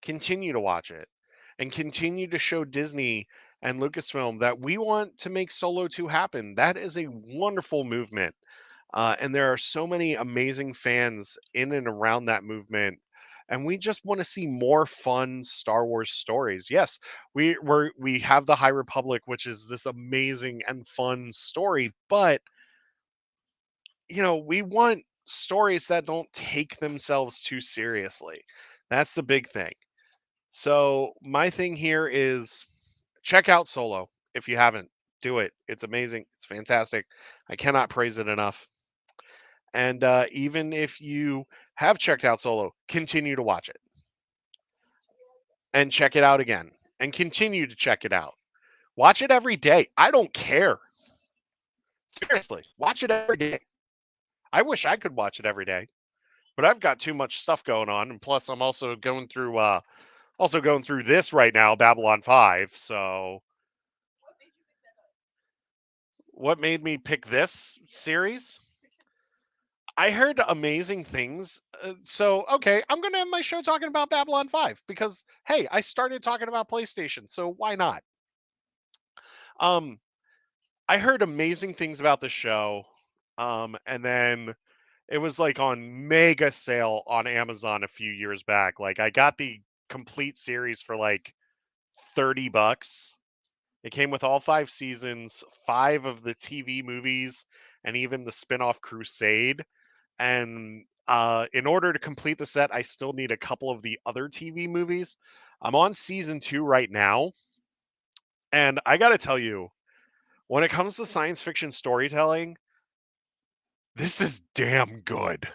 Continue to watch it, and continue to show Disney and Lucasfilm that we want to make Solo 2 happen. That is a wonderful movement. And there are so many amazing fans in and around that movement. And we just want to see more fun Star Wars stories. Yes, we have the High Republic, which is this amazing and fun story, but we want stories that don't take themselves too seriously. That's the big thing. So my thing here is check out Solo if you haven't. Do it. It's amazing. It's fantastic. I cannot praise it enough. And even if you have checked out Solo, continue to watch it and check it out again and continue to check it out. Watch it every day. I don't care. Seriously, watch it every day. I wish I could watch it every day, but I've got too much stuff going on, and plus I'm also going through this right now, Babylon 5. So what made me pick this series? I heard amazing things. So, okay, I'm going to end my show talking about Babylon 5 because, hey, I started talking about PlayStation, so why not? Um, I heard amazing things about the show. And then it was like on mega sale on Amazon a few years back. Like, I got the complete series for like $30. It came with all 5 seasons, 5 of the TV movies, and even the spin-off Crusade. And in order to complete the set, I still need a couple of the other TV movies. I'm on season 2 right now, and I got to tell you, when it comes to science fiction storytelling, this is damn good.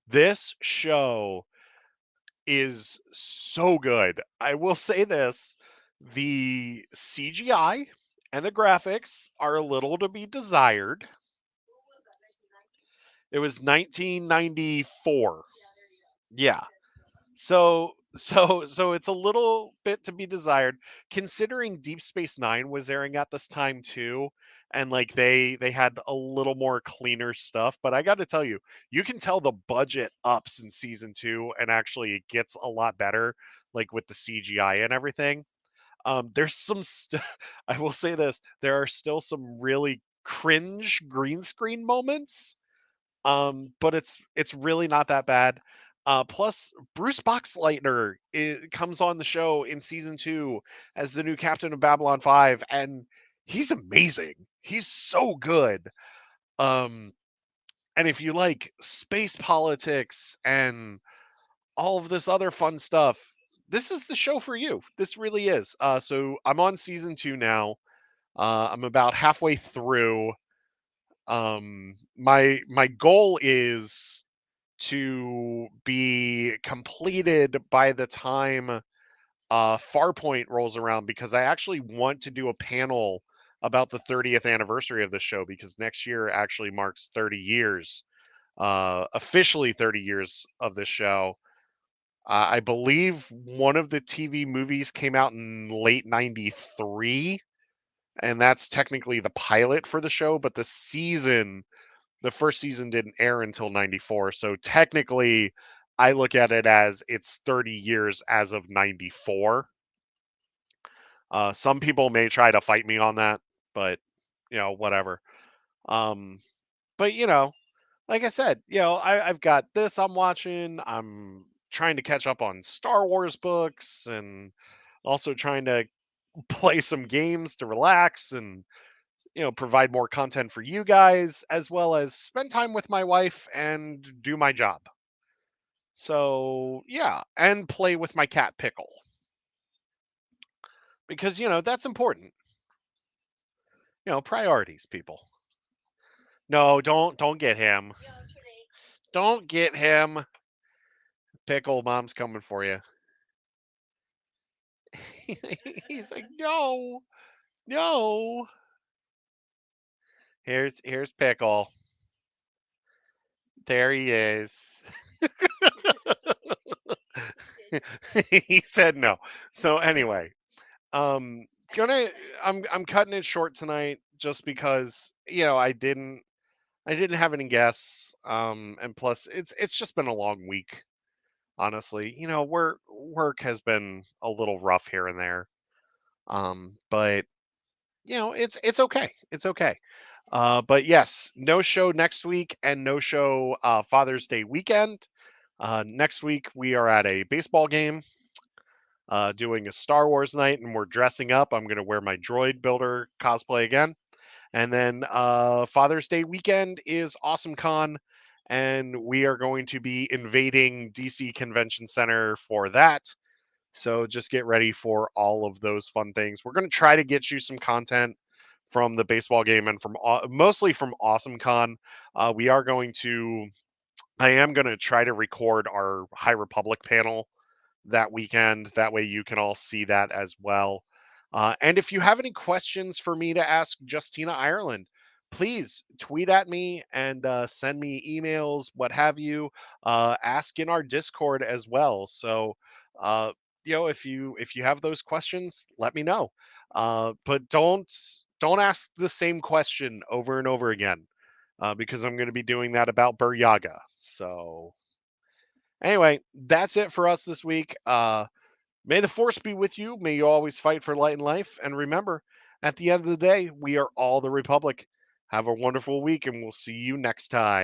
This show is so good. I will say this, the CGI and the graphics are a little to be desired. It was 1994. Yeah. So it's a little bit to be desired, considering Deep Space Nine was airing at this time too, and like they had a little more cleaner stuff. But I got to tell you, you can tell the budget ups in season two, and actually it gets a lot better, like with the CGI and everything. There's some I will say this: there are still some really cringe green screen moments, but it's really not that bad. Plus, Bruce Boxleitner comes on the show in season two as the new captain of Babylon 5, and he's amazing. He's so good. Um, and if you like space politics and all of this other fun stuff, this is the show for you. This really is. So I'm on season two now. I'm about halfway through. My goal is to be completed by the time Farpoint rolls around, because I actually want to do a panel about the 30th anniversary of the show, because next year actually marks 30 years, officially 30 years of the show. I believe one of the TV movies came out in late 93, and that's technically the pilot for the show, but the first season didn't air until 94. So technically, I look at it as it's 30 years as of 94. Some people may try to fight me on that, but whatever. Um, but like I said, I've got this I'm watching. I'm trying to catch up on Star Wars books, and also trying to play some games to relax and provide more content for you guys, as well as spend time with my wife and do my job. So, yeah, and play with my cat Pickle, because that's important. Priorities, people. No, don't get him. Don't get him. Pickle, mom's coming for you. He's like, "No. No." Here's Pickle. There he is. He said no. So anyway, Um, gonna I'm cutting it short tonight, just because I didn't have any guests, and plus it's just been a long week, honestly. Work has been a little rough here and there. But it's okay. It's okay. But yes, no show next week, and no show Father's Day weekend. Next week we are at a baseball game, doing a Star Wars night, and we're dressing up. I'm going to wear my droid builder cosplay again. And then Father's Day weekend is Awesome Con, and we are going to be invading DC Convention Center for that. So just get ready for all of those fun things. We're going to try to get you some content from the baseball game, and from mostly from Awesome Con. We are going to. I am going to try to record our High Republic panel that weekend. That way you can all see that as well. And if you have any questions for me to ask Justina Ireland, please tweet at me and send me emails, what have you. Ask in our Discord as well. So, uh, if you have those questions, let me know. But don't ask the same question over and over again, because I'm going to be doing that about Buryaga. So anyway, that's it for us this week. May the force be with you. May you always fight for light and life. And remember, at the end of the day, we are all the Republic. Have a wonderful week, and we'll see you next time.